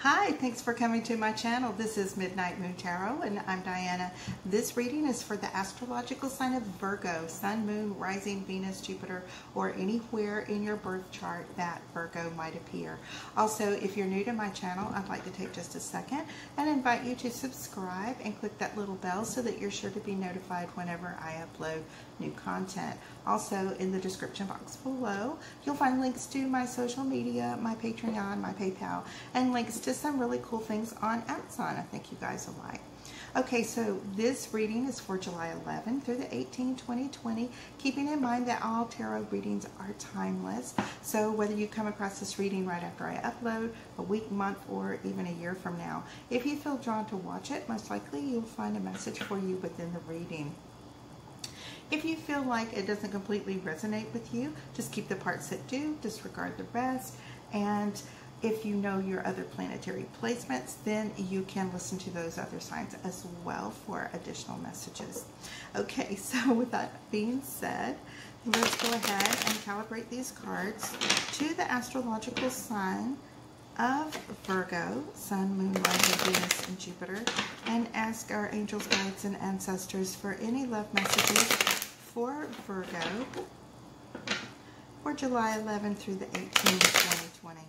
Hi, thanks for coming to my channel. This is Midnight Moon Tarot and I'm Diana. This reading is for the astrological sign of Virgo, Sun, Moon, Rising, Venus, Jupiter, or anywhere in your birth chart that Virgo might appear. Also, if you're new to my channel, I'd like to take just a second and invite you to subscribe and click that little bell so that you're sure to be notified whenever I upload new content. Also, in the description box below, you'll find links to my social media, my Patreon, my PayPal, and links to some really cool things on Amazon I think you guys will like. Okay, so this reading is for July 11 through the 18th, 2020, keeping in mind that all tarot readings are timeless. So whether you come across this reading right after I upload, a week, month, or even a year from now, if you feel drawn to watch it, most likely you'll find a message for you within the reading. If you feel like it doesn't completely resonate with you, just keep the parts that do, disregard the rest, and if you know your other planetary placements, then you can listen to those other signs as well for additional messages. Okay, so with that being said, let's go ahead and calibrate these cards to the astrological sign of Virgo, Sun, Moon, Rising, Venus, and Jupiter, and ask our angels, guides, and ancestors for any love messages for Virgo for July 11 through the 18th, 2020.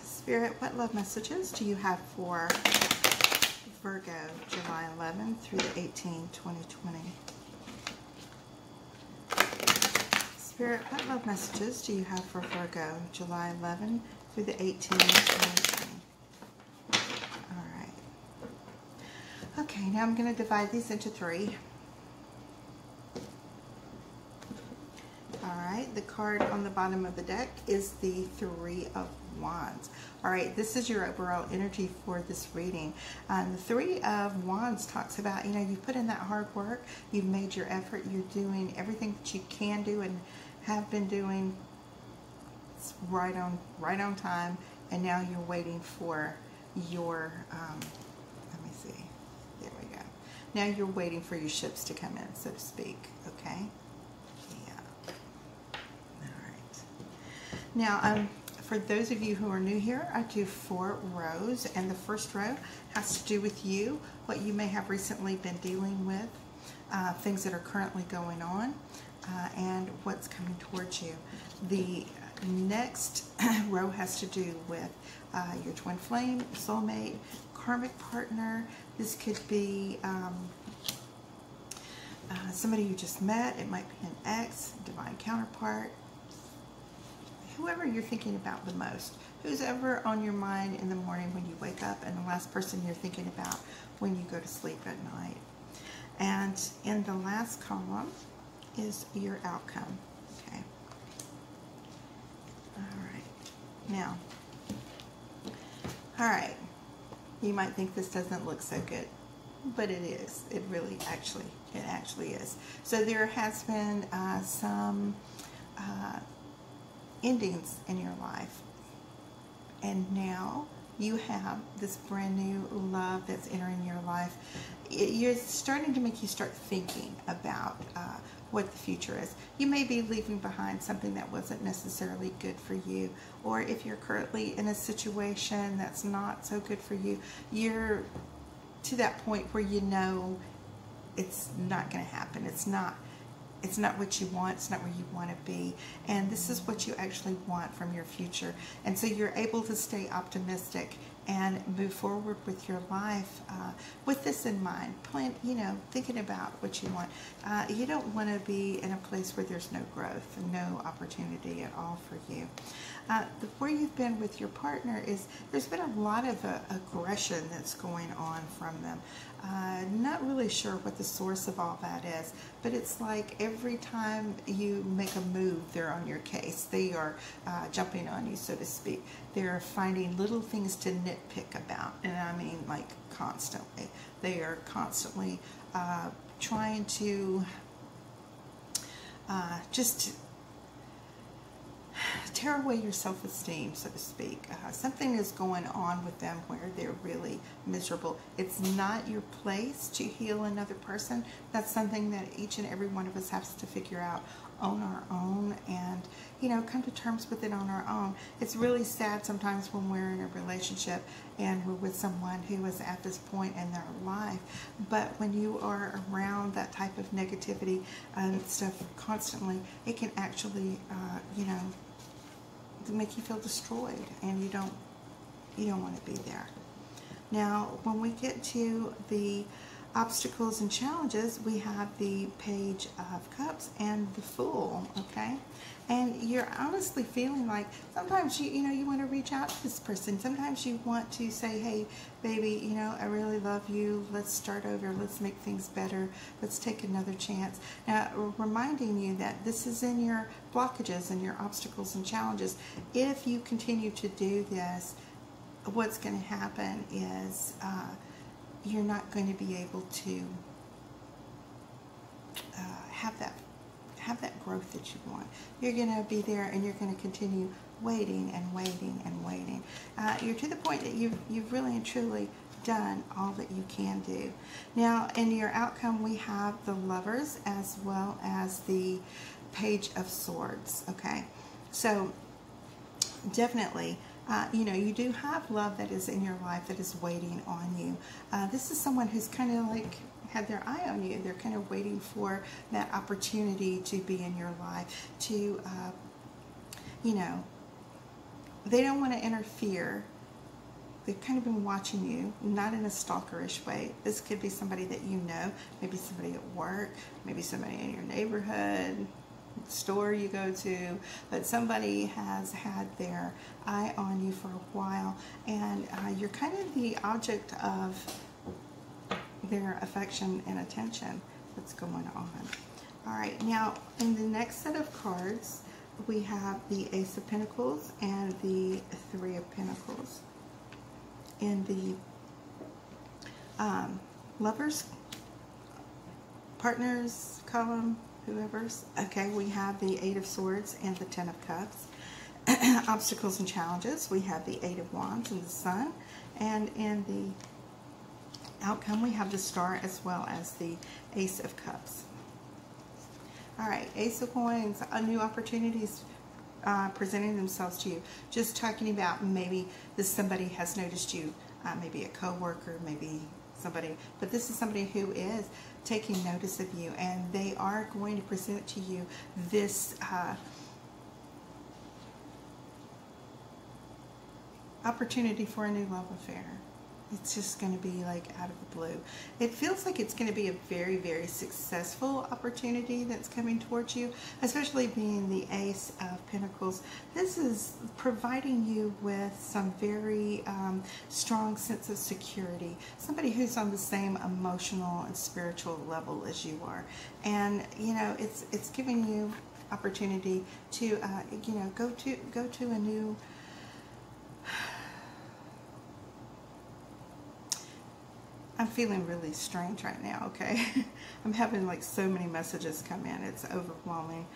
Spirit, what love messages do you have for Virgo, July 11 through the 18th, 2020? Spirit, what love messages do you have for Virgo, July 11 through the 18th, 2020? All right. Okay, now I'm going to divide these into three. Alright, the card on the bottom of the deck is the Three of Wands. Alright, this is your overall energy for this reading. The Three of Wands talks about, you know, you've put in that hard work, you've made your effort, you're doing everything that you can do and have been doing. It's right on time, and now you're waiting for your, let me see, there we go. Now you're waiting for your ships to come in, so to speak, okay? Now, for those of you who are new here, I do 4 rows, and the first row has to do with you, what you may have recently been dealing with, things that are currently going on, and what's coming towards you. The next row has to do with your twin flame, soulmate, karmic partner. This could be somebody you just met. It might be an ex, divine counterpart, whoever you're thinking about the most, who's ever on your mind in the morning when you wake up, and the last person you're thinking about when you go to sleep at night. And in the last column is your outcome. Okay. All right. Now, all right. You might think this doesn't look so good, but it is. It really actually is. So there has been some endings in your life, and now you have this brand new love that's entering your life. You're starting to make you start thinking about what the future is. You may be leaving behind something that wasn't necessarily good for you, or if you're currently in a situation that's not so good for you, you're to that point where you know it's not going to happen. It's not what you want. It's not where you want to be. And this is what you actually want from your future. And so you're able to stay optimistic and move forward with your life with this in mind. Plan, you know, thinking about what you want. You don't want to be in a place where there's no growth and no opportunity at all for you. Where you've been with your partner is there's been a lot of aggression that's going on from them. Not really sure what the source of all that is, but it's like every time you make a move, they're on your case. They are jumping on you, so to speak. They're finding little things to nitpick about, and I mean like constantly. They are constantly trying to just tear away your self-esteem, so to speak. Something is going on with them where they're really miserable. It's not your place to heal another person. That's something that each and every one of us has to figure out on our own, and come to terms with it on our own. It's really sad sometimes when we're in a relationship and we're with someone who is at this point in their life, but when you are around that type of negativity and stuff constantly, it can actually make you feel destroyed, and you don't want to be there. Now, when we get to the obstacles and challenges, we have the Page of Cups and the Fool, okay? And you're honestly feeling like sometimes you want to reach out to this person. Sometimes you want to say, hey, baby, I really love you. Let's start over. Let's make things better. Let's take another chance. Now, reminding you that this is in your blockages and your obstacles and challenges. If you continue to do this, what's going to happen is you're not going to be able to have that growth that you want. You're going to be there, and you're going to continue waiting and waiting and waiting. You're to the point that you've really and truly done all that you can do. Now, in your outcome, we have the Lovers as well as the Page of Swords. Okay, so definitely. You do have love that is in your life that is waiting on you. This is someone who's kind of like had their eye on you. They're kind of waiting for that opportunity to be in your life, to, they don't want to interfere. They've kind of been watching you, not in a stalkerish way. This could be somebody that you know, maybe somebody at work, maybe somebody in your neighborhood, store you go to, but somebody has had their eye on you for a while, and you're kind of the object of their affection and attention that's going on. All right, now in the next set of cards, we have the Ace of Pentacles and the Three of Pentacles. In the Lovers, Partners column, whoever's, okay, we have the Eight of Swords and the Ten of Cups. Obstacles and challenges, we have the Eight of Wands and the Sun, and in the outcome we have the Star as well as the Ace of Cups. All right, Ace of Coins, new opportunities presenting themselves to you. Just talking about maybe somebody has noticed you, maybe a co-worker, maybe somebody, but this is somebody who is taking notice of you, and they are going to present to you this opportunity for a new love affair. It's just going to be like out of the blue. It feels like it's going to be a very, very successful opportunity that's coming towards you, especially being the Ace of Pentacles. This is providing you with some very strong sense of security. Somebody who's on the same emotional and spiritual level as you are. And, it's giving you opportunity to, go to a new... I'm feeling really strange right now, okay? I'm having like so many messages come in. It's overwhelming.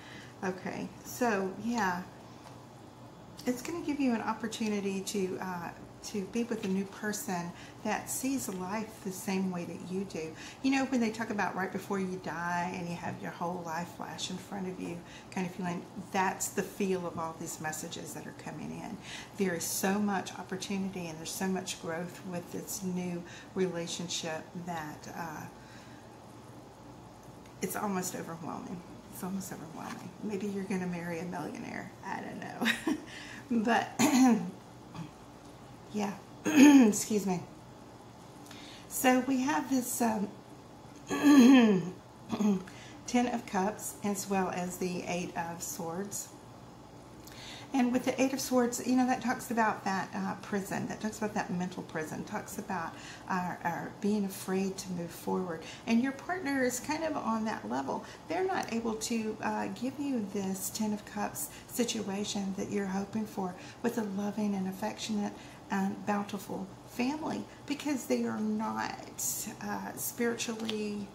Okay, so yeah, it's going to give you an opportunity to be with a new person that sees life the same way that you do. When they talk about right before you die and you have your whole life flash in front of you, kind of feeling, that's the feel of all these messages that are coming in. There is so much opportunity and there's so much growth with this new relationship that it's almost overwhelming. It's almost overwhelming. Maybe you're going to marry a millionaire. I don't know. But yeah, excuse me. So we have this Ten of Cups as well as the Eight of Swords. And with the Eight of Swords, that talks about that prison. That talks about that mental prison. Talks about our being afraid to move forward. And your partner is kind of on that level. They're not able to give you this Ten of Cups situation that you're hoping for with a loving and affectionate and bountiful family, because they are not spiritually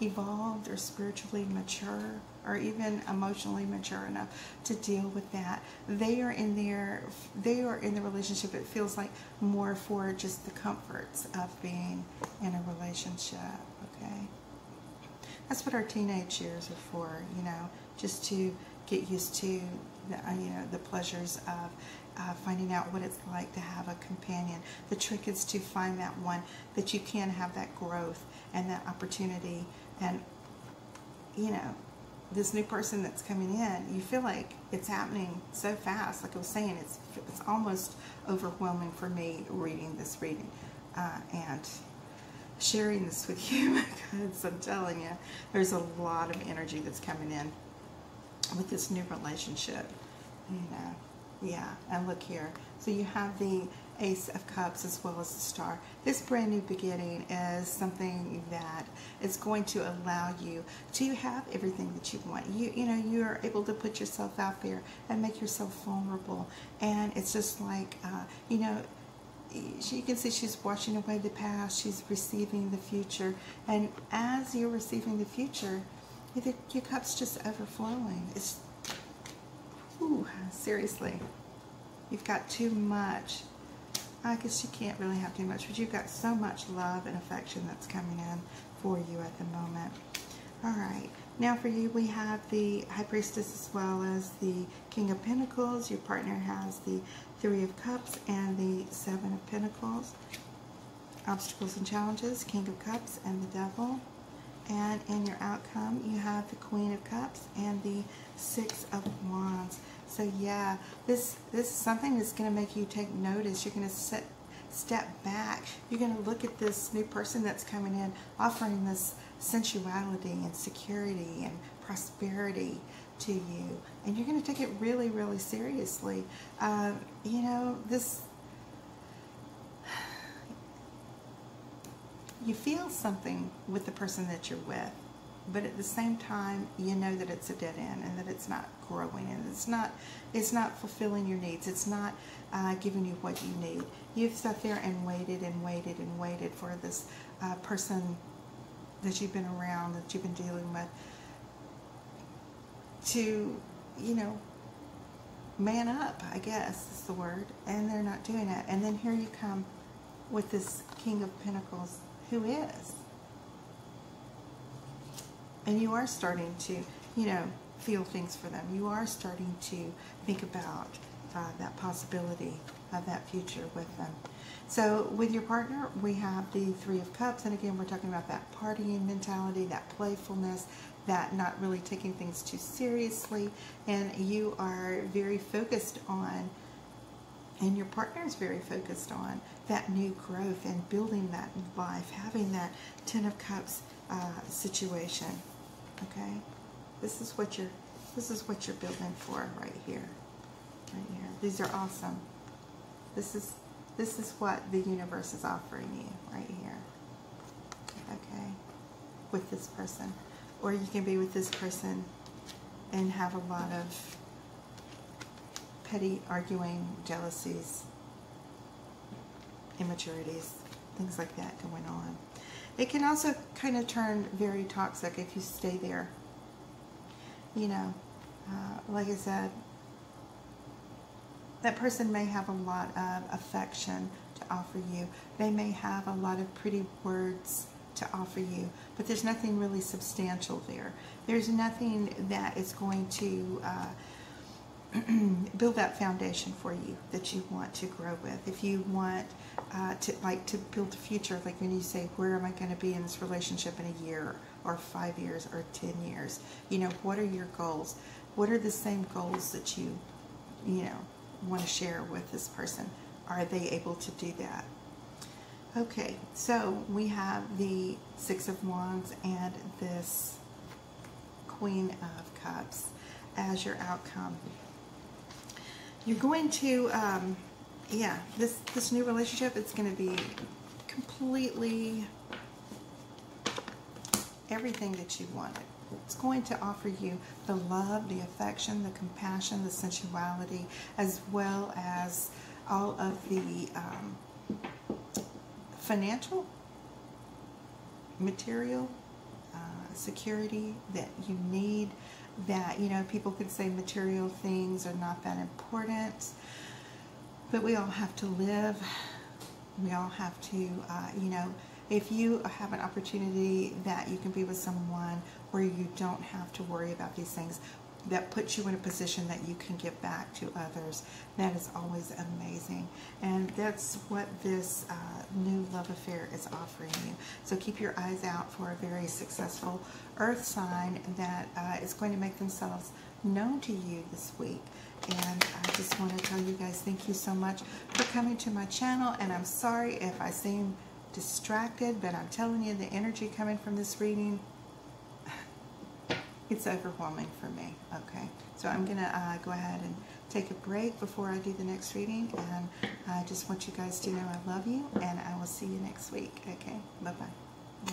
evolved or spiritually mature or even emotionally mature enough to deal with that. They are in the relationship, it feels like, more for just the comforts of being in a relationship, okay? That's what our teenage years are for, you know, just to get used to the pleasures of finding out what it's like to have a companion. The trick is to find that one that you can have that growth and that opportunity. And, you know, this new person that's coming in, you feel like it's happening so fast. Like I was saying, it's almost overwhelming for me reading this reading and sharing this with you, because I'm telling you, there's a lot of energy that's coming in with this new relationship, you know. Yeah, and look here. So you have the Ace of Cups as well as the Star. This brand new beginning is something that is going to allow you to have everything that you want. You know, you're able to put yourself out there and make yourself vulnerable. And it's just like, you know, you can see she's washing away the past. She's receiving the future. And as you're receiving the future, your cup's just overflowing. It's, ooh, seriously, you've got too much. I guess you can't really have too much, but you've got so much love and affection that's coming in for you at the moment. All right, now for you, we have the High Priestess as well as the King of Pentacles. Your partner has the Three of Cups and the Seven of Pentacles. Obstacles and challenges, King of Cups and the Devil. And in your outcome, you have the Queen of Cups and the Six of Wands. So yeah, this is something that's going to make you take notice. You're going to step back. You're going to look at this new person that's coming in, offering this sensuality and security and prosperity to you. And you're going to take it really, really seriously. You know, you feel something with the person that you're with, but at the same time, you know that it's a dead end and that it's not growing and it's not fulfilling your needs. It's not giving you what you need. You've sat there and waited and waited and waited for this person that you've been around, that you've been dealing with, to, you know, man up, I guess is the word, and they're not doing it. And then here you come with this King of Pentacles, who is. And you are starting to, you know, feel things for them. You are starting to think about that possibility of that future with them. So with your partner, we have the Three of Cups. And again, we're talking about that partying mentality, that playfulness, that not really taking things too seriously. And you are very focused on, and your partner is very focused on, that new growth and building that life, having that Ten of Cups situation. Okay, this is what you're building for right here, right here. These are awesome. This is what the universe is offering you right here. Okay, with this person, or you can be with this person and have a lot of petty arguing, jealousies, immaturities, things like that going on. It can also kind of turn very toxic if you stay there. You know, like I said, that person may have a lot of affection to offer you. They may have a lot of pretty words to offer you, but there's nothing really substantial there. There's nothing that is going to build that foundation for you that you want to grow with. If you want to build a future, like when you say, where am I going to be in this relationship in a year or 5 years or 10 years? You know, what are your goals? What are the same goals that you know, want to share with this person? Are they able to do that? Okay, so we have the Six of Wands and this Queen of Cups as your outcome. You're going to, yeah, this new relationship, it's going to be completely everything that you wanted. It's going to offer you the love, the affection, the compassion, the sensuality, as well as all of the financial, material, security that you need, that, you know, people could say material things are not that important, but we all have to live. We all have to, you know, if you have an opportunity that you can be with someone where you don't have to worry about these things, that puts you in a position that you can give back to others, that is always amazing. And that's what this new love affair is offering you. So keep your eyes out for a very successful earth sign that is going to make themselves known to you this week. And I just want to tell you guys, thank you so much for coming to my channel. And I'm sorry if I seem distracted, but I'm telling you, the energy coming from this reading, it's overwhelming for me. Okay, so I'm gonna go ahead and take a break before I do the next reading, and I just want you guys to know I love you, and I will see you next week. Okay, bye-bye.